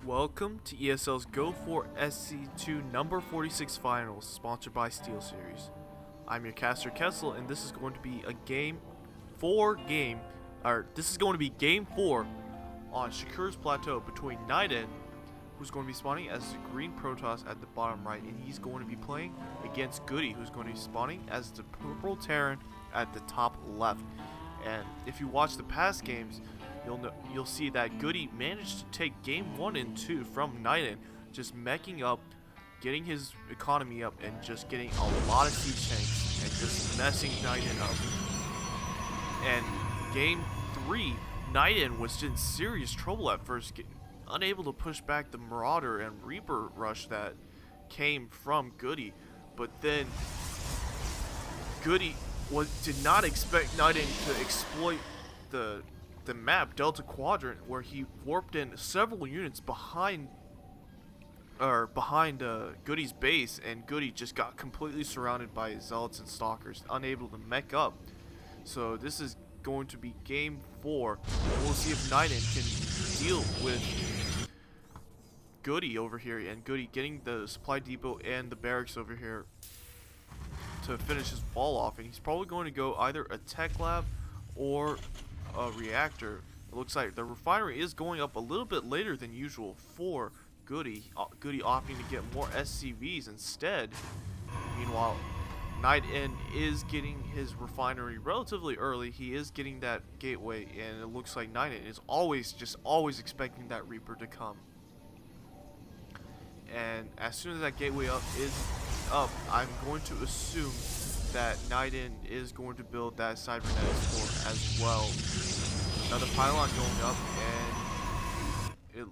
Welcome to ESL's Go4SC2 number 46 finals, sponsored by SteelSeries. I'm your caster Kessel, and this is going to be a game 4 on Shakur's Plateau between NightEnd, who's going to be spawning as the green Protoss at the bottom right, and he's going to be playing against Goody, who's going to be spawning as the purple Terran at the top left. And if you watch the past games, you'll see that Goody managed to take game 1 and 2 from NightEnd, just meching up, getting his economy up, and just getting a lot of siege tanks and just messing NightEnd up. And game 3, NightEnd was in serious trouble at first, unable to push back the Marauder and Reaper rush that came from Goody. But then Goody did not expect NightEnd to exploit the map Delta Quadrant, where he warped in several units behind Goody's base, and Goody just got completely surrounded by Zealots and Stalkers, unable to mech up. So this is going to be game 4. We'll see if NightEnd can deal with Goody over here, and Goody getting the supply depot and the barracks over here to finish his wall off. And he's probably going to go either a tech lab or a reactor. It looks like the refinery is going up a little bit later than usual for Goody. Goody opting to get more SCVs instead. Meanwhile, NightEnd is getting his refinery relatively early. He is getting that gateway, and it looks like NightEnd is always expecting that Reaper to come. And as soon as that gateway is up, I'm going to assume that NightEnd is going to build that cybernetics fort as well. Another pylon going up, and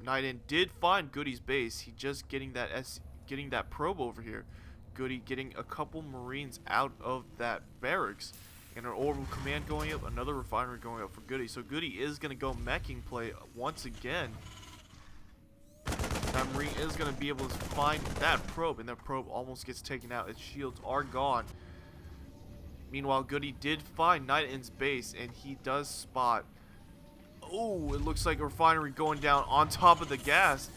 NightEnd did find Goody's base. He just getting that probe over here. Goody getting a couple Marines out of that barracks, and an orbital command going up, another refinery going up for Goody. So Goody is going to go meching play once again. That Marine is going to be able to find that probe, and that probe almost gets taken out. Its shields are gone. Meanwhile, Goody did find NightEnd's base, and he does spot... Oh, it looks like a refinery going down on top of the gas.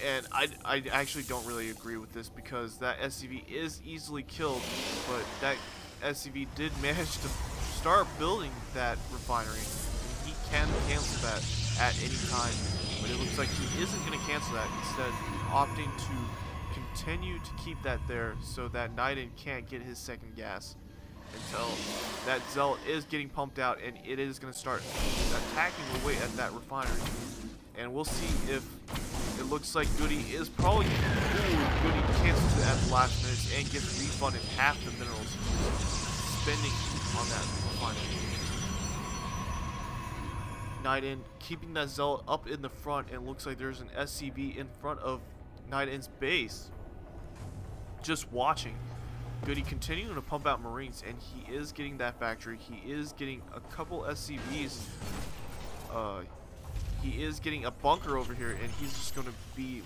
And I actually don't really agree with this, because that SCV is easily killed, but that SCV did manage to start building that refinery, and he can cancel that at any time. But it looks like he isn't going to cancel that, instead opting to continue to keep that there so that NightEnd can't get his second gas until that Zealot is getting pumped out, and it is going to start attacking away at that refinery. And we'll see if it looks like Goody is probably... Ooh, Goody cancels it at the last minute and gets refunded half the minerals he was spending on that refinery. NightEnd keeping that Zealot up in the front, and looks like there's an SCV in front of NightEnd's base, just watching. Goody continuing to pump out Marines, and he is getting that factory. He is getting a couple SCVs. He is getting a bunker over here, and he's just going to be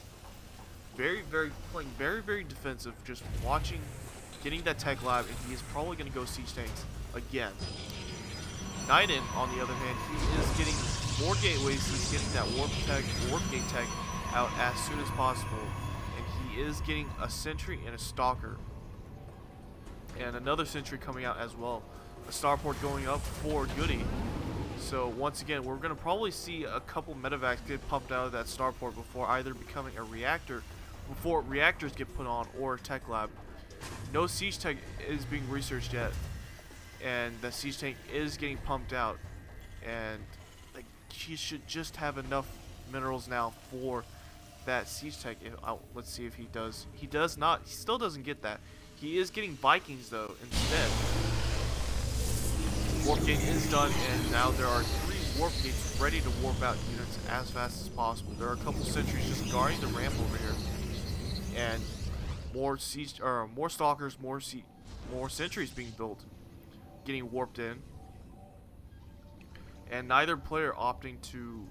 playing very defensive, just watching, getting that tech lab, and he is probably going to go siege tanks again. NightEnd, on the other hand, he is getting more gateways. He's getting that warp gate tech out as soon as possible, and he is getting a sentry and a stalker, and another sentry coming out as well. A starport going up for Goody. So once again, we're going to probably see a couple medevacs get pumped out of that starport before either becoming a reactor, before reactors get put on, or a tech lab. No siege tech is being researched yet, and the siege tank is getting pumped out, and like, he should just have enough minerals now for that siege tech. Let's see if he does. He does not. He still doesn't get that. He is getting Vikings though instead. Warp gate is done, and now there are 3 warp gates ready to warp out units as fast as possible. There are a couple sentries just guarding the ramp over here, and more stalkers, more sentries being built, getting warped in, and neither player opting to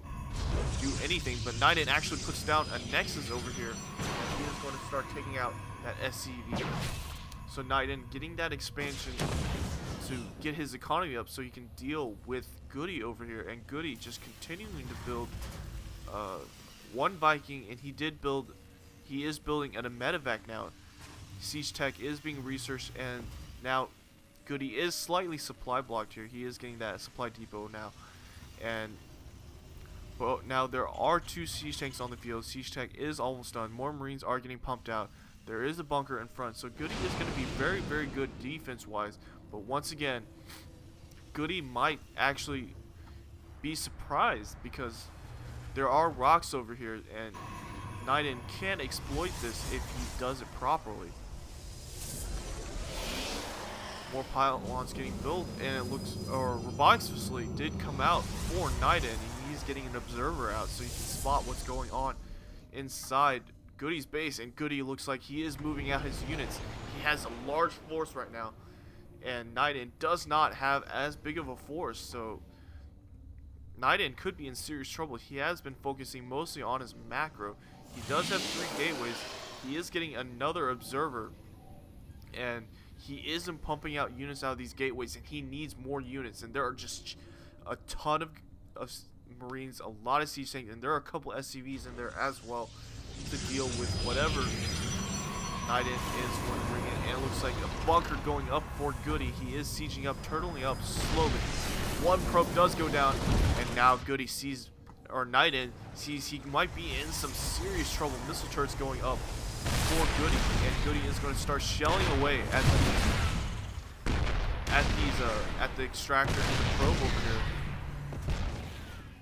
do anything. But NightEnd actually puts down a Nexus over here, and he is going to start taking out that SCV. So NightEnd getting that expansion to get his economy up so he can deal with Goody over here, and Goody just continuing to build one Viking, and he is building a medevac now. Siege tech is being researched, and now Goody is slightly supply blocked here. He is getting that supply depot now, and but now there are 2 siege tanks on the field. Siege tech is almost done. More Marines are getting pumped out. There is a bunker in front, so Goody is going to be very, very good defense-wise. But once again, Goody might actually be surprised because there are rocks over here, and NightEnd can exploit this if he does it properly. More pylons getting built, and it looks, or robotics facility did come out for NightEnd, and he's getting an observer out so he can spot what's going on inside Goody's base. And Goody looks like he is moving out his units. He has a large force right now, and NightEnd does not have as big of a force, so NightEnd could be in serious trouble. He has been focusing mostly on his macro. He does have 3 gateways. He is getting another observer, and he isn't pumping out units out of these gateways, and he needs more units. And there are just a ton of Marines, a lot of siege tanks, and there are a couple SCVs in there as well to deal with whatever NightEnd is going to bring in. And it looks like a bunker going up for Goody. He is sieging up, turtling up slowly. One probe does go down, and now Goody sees, or NightEnd sees he might be in some serious trouble. Missile turrets going up for Goody, and Goody is going to start shelling away at the extractor and the probe over here.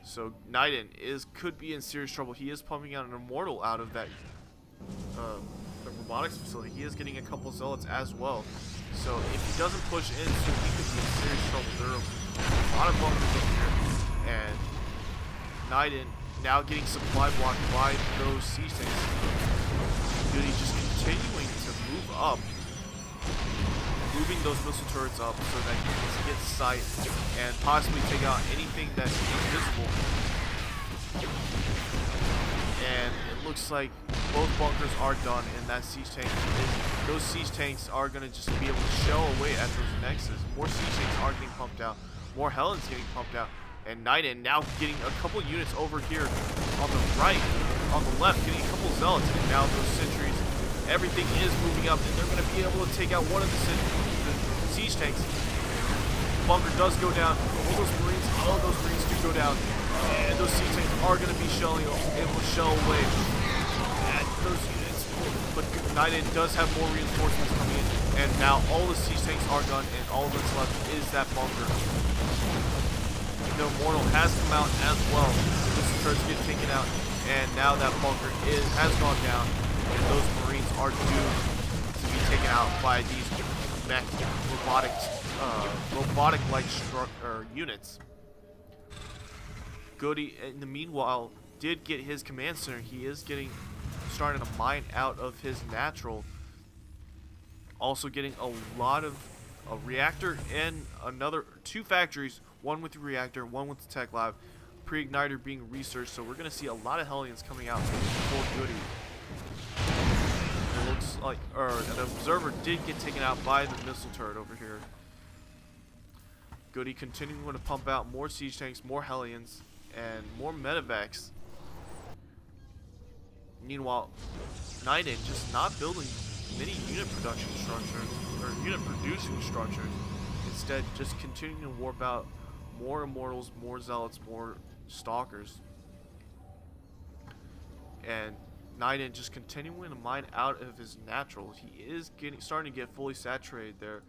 So NightEnd could be in serious trouble. He is pumping out an immortal out of that the robotics facility. He is getting a couple zealots as well. So if he doesn't push in, so he could be in serious trouble. There are a lot of bunkers over here, and NightEnd now getting supply blocked by those siege tanks. Goody just continuing to move up, moving those missile turrets up so that he can get sight and possibly take out anything that's invisible. And it looks like both bunkers are done, and that siege tank those siege tanks are going to just be able to shell away at those nexus. More siege tanks are getting pumped out, more Helens getting pumped out, and NightEnd now getting a couple units over here on the right, on the left, getting a couple zealots, and now those sentries, everything is moving up, and they're going to be able to take out one of the siege tanks. Bunker does go down. All those Marines do go down, and those siege tanks are going to be able to shell away at those units. But NightEnd does have more reinforcements coming in, and now all the siege tanks are done, and all that's left is that bunker. The immortal has come out as well. This turret's getting taken out, and now that bunker has gone down, and those Marines are doomed to be taken out by these mech robotic-like units. Goody, in the meanwhile, did get his command center. He is starting to mine out of his natural. Also getting a lot of a reactor and two factories. One with the reactor, one with the tech lab. Pre-igniter being researched, so we're going to see a lot of Hellions coming out for Goody. It looks like an observer did get taken out by the missile turret over here. Goody continuing to pump out more siege tanks, more Hellions, and more medevacs. Meanwhile, NightEnd just not building many unit production structures, or unit producing structures. Instead, just continuing to warp out more immortals, more zealots, more stalkers. And NightEnd just continuing to mine out of his natural. He is starting to get fully saturated there.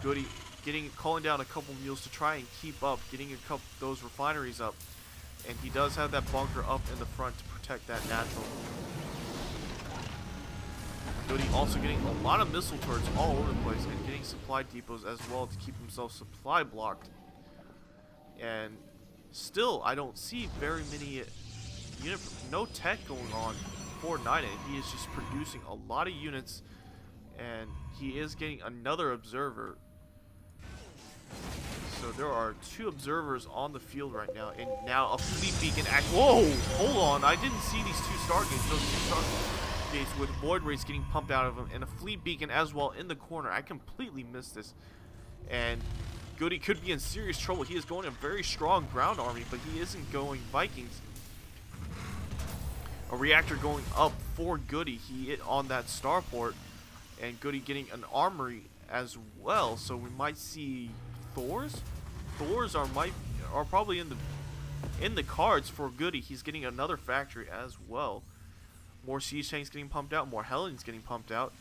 Goody calling down a couple mules to try and keep up, getting a couple those refineries up. And he does have that bunker up in the front to protect that natural. Goody also getting a lot of missile turrets all over the place, and getting supply depots as well to keep himself supply blocked. And still, I don't see very many no tech going on for NightEnd. He is just producing a lot of units, and he is getting another observer. So there are 2 observers on the field right now, and now a fleet beacon act. Whoa! Hold on, I didn't see these 2 stargates. Those 2 stargates with void rays getting pumped out of them, and a fleet beacon as well in the corner. I completely missed this, and Goody could be in serious trouble. He is going a very strong ground army, but he isn't going Vikings. a reactor going up for Goody. He hit on that starport, and Goody getting an armory as well. So we might see Thors. Thors are probably in the cards for Goody. He's getting another factory as well. More siege tanks getting pumped out, more Hellions getting pumped out.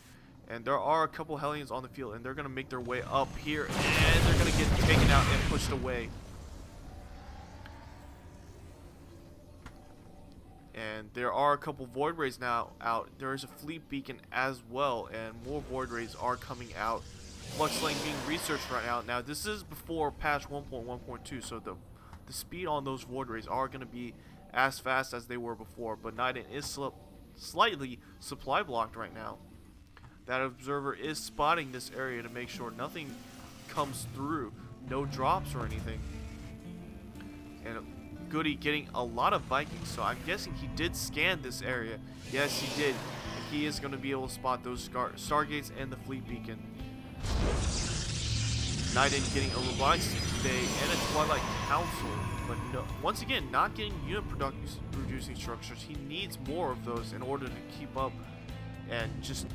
And there are a couple Hellions on the field, and they're going to make their way up here, and they're going to get taken out and pushed away. And there are a couple Void Rays now out. There is a Fleet Beacon as well, and more Void Rays are coming out. Flux Lane being researched right now. Now, this is before patch 1.1.2, so the speed on those Void Rays are going to be as fast as they were before, but NightEnd is slightly supply blocked right now. That observer is spotting this area to make sure nothing comes through, no drops or anything. And Goody getting a lot of Vikings, so I'm guessing he did scan this area. Yes, he did. And he is going to be able to spot those Stargates and the Fleet Beacon. NightEnd getting a Revive today and a Twilight Council, but no, once again, not getting unit producing structures. He needs more of those in order to keep up and just